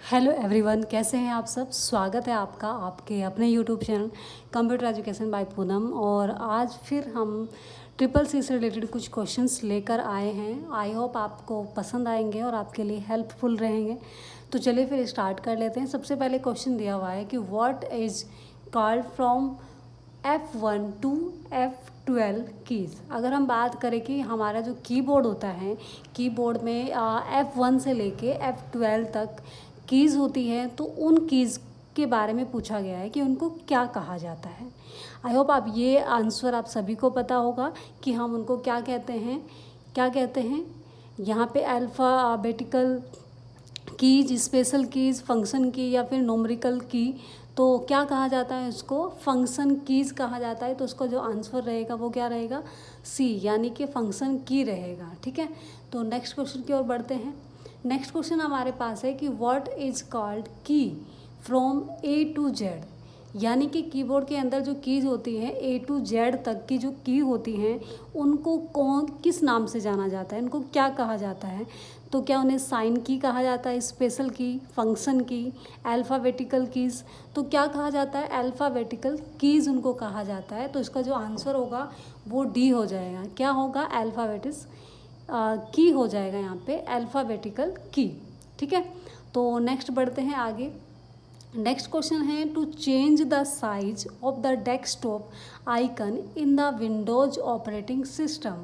Hello everyone, कैसे हैं आप सब। स्वागत है आपका आपके अपने YouTube channel computer education by Poonam. और आज फिर हम ट्रिपल सी से रिलेटेड कुछ क्वेश्चंस लेकर आए हैं। आई होप आपको पसंद आएंगे और आपके लिए हेल्पफुल रहेंगे। तो चलिए फिर स्टार्ट कर लेते हैं। सबसे पहले क्वेश्चन दिया हुआ है कि what is called from F1 to F12 keys. अगर हम बात करें कि हमारा जो कीबोर्ड होता है, कीबोर्ड में F1 से लेके F12 तक कीज़ होती हैं, तो उन कीज़ के बारे में पूछा गया है कि उनको क्या कहा जाता है। आई होप आप ये आंसर आप सभी को पता होगा कि हम उनको क्या कहते हैं। यहाँ पे alphabetical keys, special keys, function की या फिर न्यूमेरिकल की, तो क्या कहा जाता है उसको, फंक्शन कीज कहा जाता है। तो उसका जो आंसर रहेगा वो क्या रहेगा, सी, यानी कि फंक्शन की रहेगा। ठीक है, तो नेक्स्ट क्वेश्चन की ओर बढ़ते हैं। नेक्स्ट क्वेश्चन हमारे पास है कि व्हाट इज कॉल्ड की फ्रॉम ए टू जेड। यानी कि कीबोर्ड के अंदर जो कीज होती हैं ए टू जेड तक की जो की होती हैं, उनको किस नाम से जाना जाता है, इनको क्या कहा जाता है। तो क्या उन्हें साइन की कहा जाता है, स्पेशल की, फंक्शन की, अल्फ़ाबेटिकल कीज़। तो क्या कहा जाता है, अल्फ़ाबेटिकल कीज़ उनको कहा जाता है। तो इसका जो आंसर होगा वो डी हो जाएगा। क्या होगा, अल्फ़ाबेटिस की हो जाएगा यहाँ पे, अल्फ़ाबेटिकल की। ठीक है, तो नेक्स्ट बढ़ते हैं आगे। नेक्स्ट क्वेश्चन है to change the size of the desktop icon in the Windows operating system.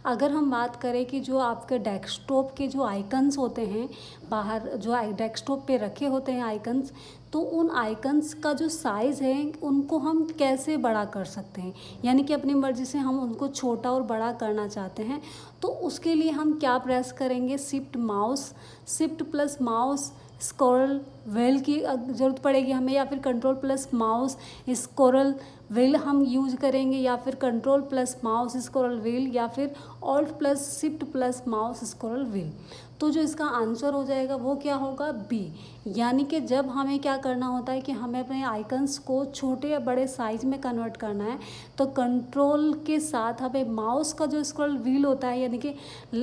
अगर हम बात करें कि जो आपके डेस्कटॉप के जो आइकन्स होते हैं, बाहर जो डेस्कटॉप पे रखे होते हैं आइकन्स, तो उन आइकन्स का जो साइज़ है उनको हम कैसे बड़ा कर सकते हैं। यानी कि अपनी मर्ज़ी से हम उनको छोटा और बड़ा करना चाहते हैं, तो उसके लिए हम क्या प्रेस करेंगे, shift plus mouse scroll wheel की ज़रूरत पड़ेगी हमें, या फिर control plus mouse scroll wheel हम यूज करेंगे, या फिर control plus mouse scroll wheel, या फिर alt plus shift plus mouse scroll wheel. तो जो इसका आंसर हो जाएगा वो क्या होगा, बी। यानी कि जब हमें क्या करना होता है कि हमें अपने आइकन्स को छोटे या बड़े साइज में कन्वर्ट करना है, तो कंट्रोल के साथ हमें माउस का जो स्क्रॉल व्हील होता है, यानी कि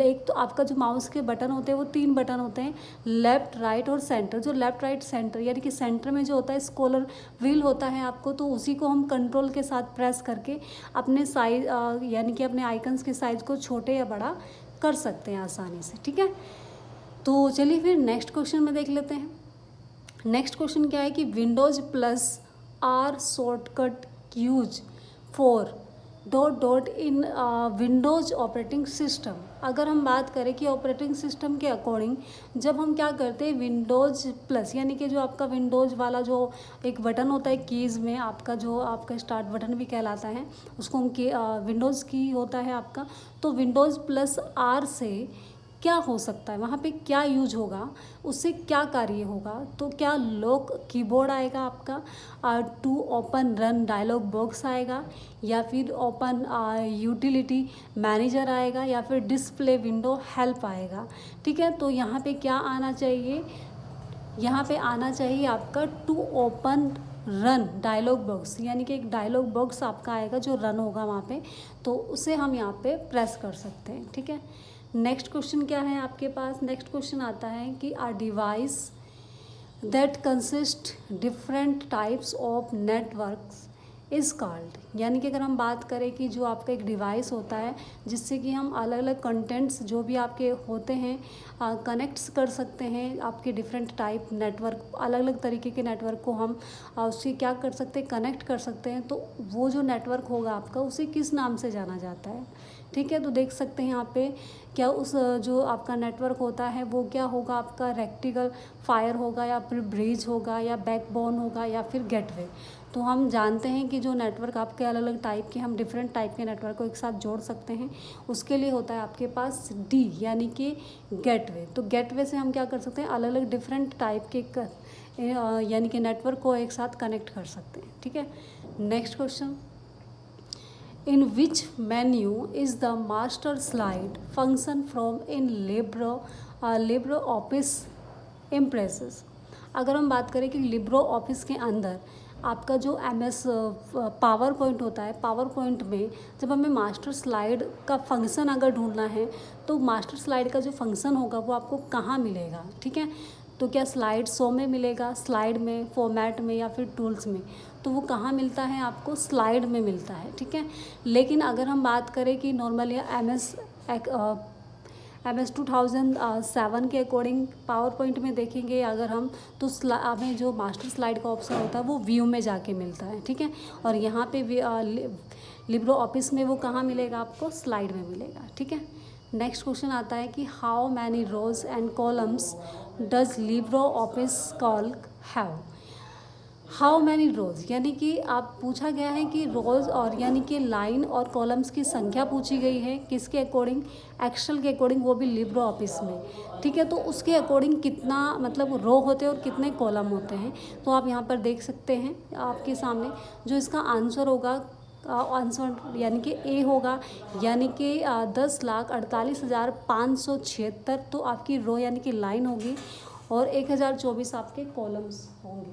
एक तो आपका जो माउस के बटन होते हैं वो 3 बटन होते हैं, लेफ़्ट, राइट और सेंटर। जो लेफ़्ट, राइट, सेंटर, यानी कि सेंटर में जो होता है स्क्रॉलर व्हील होता है आपको, तो उसी को हम कंट्रोल के साथ प्रेस करके अपने साइज यानी कि अपने आइकन्स के साइज़ को छोटे या बड़ा कर सकते हैं आसानी से। ठीक है, तो चलिए फिर नेक्स्ट क्वेश्चन में देख लेते हैं। नेक्स्ट क्वेश्चन क्या है कि Windows plus R shortcut use for dot dot in Windows operating system. अगर हम बात करें कि ऑपरेटिंग सिस्टम के अकॉर्डिंग जब हम क्या करते हैं, विंडोज प्लस, यानी कि जो आपका विंडोज वाला जो एक बटन होता है कीज़ में, आपका जो आपका स्टार्ट बटन भी कहलाता है, उसको हम विंडोज़ की होता है आपका। तो विंडोज़ प्लस आर से क्या हो सकता है, वहाँ पे क्या यूज होगा, उससे क्या कार्य होगा। तो क्या लॉक कीबोर्ड आएगा आपका, to open run dialog box आएगा, या फिर ओपन यूटिलिटी मैनेजर आएगा, या फिर डिस्प्ले विंडो हेल्प आएगा। ठीक है, तो यहाँ पे क्या आना चाहिए, यहाँ पे आना चाहिए आपका to open run dialog box, यानी कि एक डायलॉग बॉक्स आपका आएगा जो रन होगा वहाँ पे, तो उसे हम यहाँ पे प्रेस कर सकते हैं। ठीक है, नेक्स्ट क्वेश्चन क्या है आपके पास। नेक्स्ट क्वेश्चन आता है कि a device that consist different types of networks is called. यानी कि अगर हम बात करें कि जो आपका एक डिवाइस होता है जिससे कि हम अलग अलग कंटेंट्स जो भी आपके होते हैं कनेक्ट्स कर सकते हैं, आपके डिफरेंट टाइप नेटवर्क, अलग अलग तरीके के नेटवर्क को हम उससे क्या कर सकते हैं, कनेक्ट कर सकते हैं। तो वो जो नेटवर्क होगा आपका, उसे किस नाम से जाना जाता है। ठीक है, तो देख सकते हैं यहाँ पे क्या उस जो आपका नेटवर्क होता है वो क्या होगा, आपका रेक्टिकल फायर होगा, या फिर ब्रिज होगा, या बैकबोन होगा, या फिर गेटवे। तो हम जानते हैं कि जो नेटवर्क आपके अलग अलग टाइप के, हम डिफरेंट टाइप के नेटवर्क को एक साथ जोड़ सकते हैं, उसके लिए होता है आपके पास डी, यानी कि गेटवे। तो गेटवे से हम क्या कर सकते हैं, अलग अलग डिफरेंट टाइप के यानी कि नेटवर्क को एक साथ कनेक्ट कर सकते हैं। ठीक है, next question, in which menu is the master slide function from in Libre office impresses. अगर हम बात करें कि लिब्रो ऑफिस के अंदर आपका जो MS पावर पॉइंट होता है, पावर पॉइंट में जब हमें मास्टर स्लाइड का फंक्शन अगर ढूंढना है, तो मास्टर स्लाइड का जो फंक्शन होगा वो आपको कहाँ मिलेगा। ठीक है, तो क्या स्लाइड शो में मिलेगा, स्लाइड में, फॉर्मेट में या फिर टूल्स में? तो वो कहाँ मिलता है आपको? स्लाइड में मिलता है, ठीक है। लेकिन अगर हम बात करें कि नॉर्मली MS 2007 के अकॉर्डिंग पावर पॉइंट में देखेंगे अगर हम, तो हमें जो मास्टर स्लाइड का ऑप्शन होता है वो व्यू में जाके मिलता है, ठीक है। और यहाँ पे लिब्रो ऑफिस में वो कहाँ मिलेगा आपको? स्लाइड में मिलेगा, ठीक है। नेक्स्ट क्वेश्चन आता है कि how many rows and columns does LibreOffice Calc have? How many rows यानी कि आप पूछा गया है कि रोज़ और यानी कि लाइन और कॉलम्स की संख्या पूछी गई है, किसके अकॉर्डिंग? एक्सेल के अकॉर्डिंग, वो भी लिब्रो ऑफिस में, ठीक है। तो उसके अकॉर्डिंग कितना मतलब रो होते हैं और कितने कॉलम होते हैं, तो आप यहाँ पर देख सकते हैं आपके सामने जो इसका आंसर होगा, आंसर यानी कि ए होगा, यानी कि 10,48,576 तो आपकी रो यानी कि लाइन होगी और 1024 आपके कॉलम्स होंगे,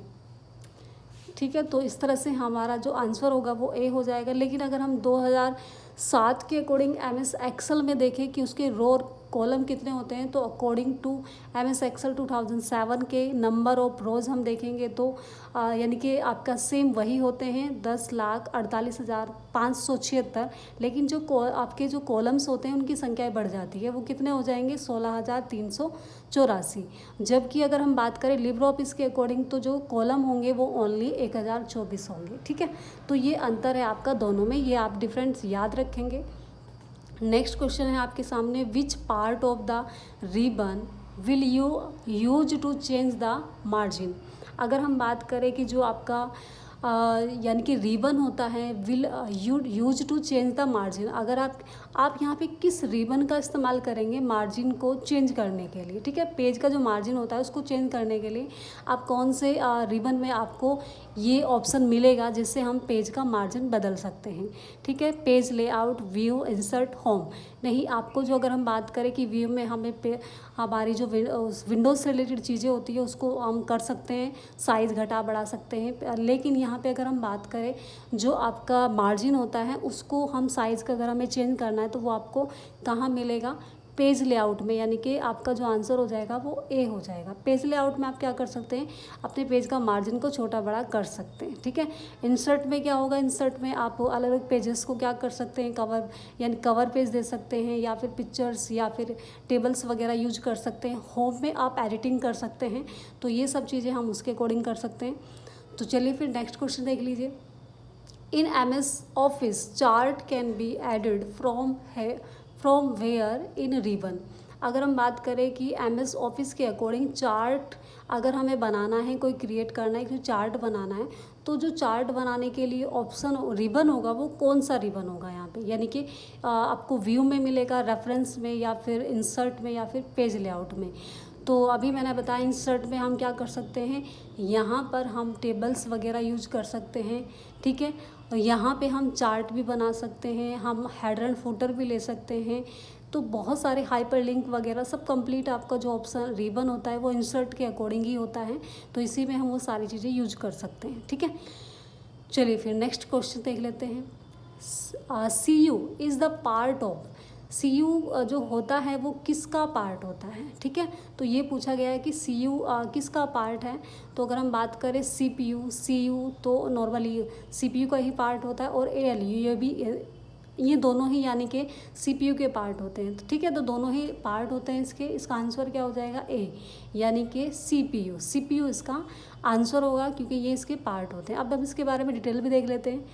ठीक है। तो इस तरह से हमारा जो आंसर होगा वो ए हो जाएगा। लेकिन अगर हम 2007 के अकॉर्डिंग MS एक्सेल में देखें कि उसके रो और कॉलम कितने होते हैं, तो अकॉर्डिंग टू MS एक्सेल 2007 के नंबर ऑफ रोज़ हम देखेंगे तो यानी कि आपका सेम वही होते हैं 10,48,576। लेकिन जो आपके जो कॉलम्स होते हैं उनकी संख्याएँ बढ़ जाती है, वो कितने हो जाएंगे? 16,384। जबकि अगर हम बात करें लिब्रो ऑफिस के अकॉर्डिंग तो जो कॉलम होंगे वो ओनली 1024 होंगे, ठीक है। तो ये अंतर है आपका दोनों में, ये आप डिफरेंस याद रखेंगे। नेक्स्ट क्वेश्चन है आपके सामने, which part of the ribbon will you use to change the margin? अगर हम बात करें कि जो आपका यानी कि रिबन होता है, will use to change the margin, अगर आप यहाँ पे किस रिबन का इस्तेमाल करेंगे मार्जिन को चेंज करने के लिए, ठीक है। पेज का जो मार्जिन होता है उसको चेंज करने के लिए आप कौन से रिबन में आपको ये ऑप्शन मिलेगा जिससे हम पेज का मार्जिन बदल सकते हैं, ठीक है। Page layout, view, insert, home. नहीं, आपको जो अगर हम बात करें कि व्यू में हमें हमारी जो विंडोज़ से रिलेटेड चीज़ें होती है उसको हम कर सकते हैं, साइज़ घटा बढ़ा सकते हैं। लेकिन यहाँ पे अगर हम बात करें जो आपका मार्जिन होता है उसको हम साइज़ का अगर हमें चेंज करना है तो वो आपको कहाँ मिलेगा? पेज लेआउट में, यानी कि आपका जो आंसर हो जाएगा वो ए हो जाएगा। पेज लेआउट में आप क्या कर सकते हैं? अपने पेज का मार्जिन को छोटा बड़ा कर सकते हैं, ठीक है। इंसर्ट में क्या होगा? इंसर्ट में आप अलग अलग पेजेस को क्या कर सकते हैं? कवर यानी कवर पेज दे सकते हैं या फिर पिक्चर्स या फिर टेबल्स वगैरह यूज कर सकते हैं। होम में आप एडिटिंग कर सकते हैं, तो ये सब चीज़ें हम उसके अकॉर्डिंग कर सकते हैं। तो चलिए फिर नेक्स्ट क्वेश्चन देख लीजिए। In MS office chart can be added from where in ribbon? अगर हम बात करें कि MS ऑफिस के अकॉर्डिंग चार्ट अगर हमें बनाना है, कोई क्रिएट करना है, कोई चार्ट बनाना है, तो जो चार्ट बनाने के लिए ऑप्शन रिबन होगा वो कौन सा रिबन होगा यहाँ पे? यानी कि आपको व्यू में मिलेगा, रेफरेंस में या फिर इंसर्ट में या फिर पेज लेआउट में। तो अभी मैंने बताया इंसर्ट में हम क्या कर सकते हैं, यहाँ पर हम टेबल्स वगैरह यूज कर सकते हैं, ठीक है। और यहाँ पे हम चार्ट भी बना सकते हैं, हम हेडर एंड फुटर भी ले सकते हैं। तो बहुत सारे हाइपर लिंक वगैरह सब कंप्लीट आपका जो ऑप्शन रिबन होता है वो इंसर्ट के अकॉर्डिंग ही होता है, तो इसी में हम वो सारी चीज़ें यूज कर सकते हैं, ठीक है। चलिए फिर नेक्स्ट क्वेश्चन देख लेते हैं। CU is the part of, CU जो होता है वो किसका पार्ट होता है, ठीक है। तो ये पूछा गया है कि CU किसका पार्ट है। तो अगर हम बात करें CPU, CU तो नॉर्मली CPU का ही पार्ट होता है, और ALU ये दोनों ही यानी कि CPU के पार्ट होते हैं, ठीक है। तो दोनों ही पार्ट होते हैं इसके, इसका आंसर क्या हो जाएगा? ए, यानी कि CPU इसका आंसर होगा क्योंकि ये इसके पार्ट होते हैं। अब हम इसके बारे में डिटेल भी देख लेते हैं।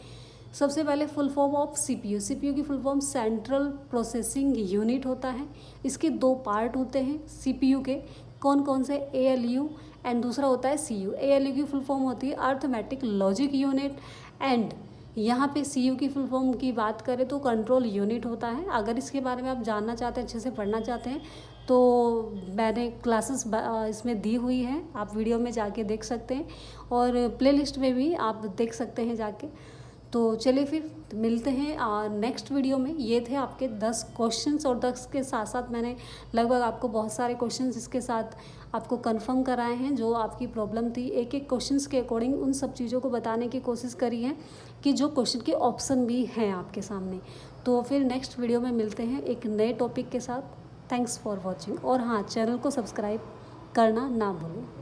सबसे पहले फुल फॉर्म ऑफ CPU की full form central processing unit होता है। इसके दो पार्ट होते हैं CPU के, कौन कौन से? ALU एंड दूसरा होता है CU। ALU की फुल फॉर्म होती है अर्थमेटिक लॉजिक यूनिट, एंड यहाँ पे CU की फुल फॉर्म की बात करें तो कंट्रोल यूनिट होता है। अगर इसके बारे में आप जानना चाहते हैं, अच्छे से पढ़ना चाहते हैं, तो मैंने क्लासेस इसमें दी हुई हैं, आप वीडियो में जाके देख सकते हैं और प्लेलिस्ट में भी आप देख सकते हैं जाके। तो चलिए फिर मिलते हैं नेक्स्ट वीडियो में। ये थे आपके 10 क्वेश्चंस, और 10 के साथ साथ मैंने लगभग आपको बहुत सारे क्वेश्चंस इसके साथ आपको कंफर्म कराए हैं जो आपकी प्रॉब्लम थी। एक एक क्वेश्चंस के अकॉर्डिंग उन सब चीज़ों को बताने की कोशिश करी है कि जो क्वेश्चन के ऑप्शन भी हैं आपके सामने। तो फिर नेक्स्ट वीडियो में मिलते हैं एक नए टॉपिक के साथ। थैंक्स फॉर वॉचिंग, और हाँ, चैनल को सब्सक्राइब करना ना भूलें।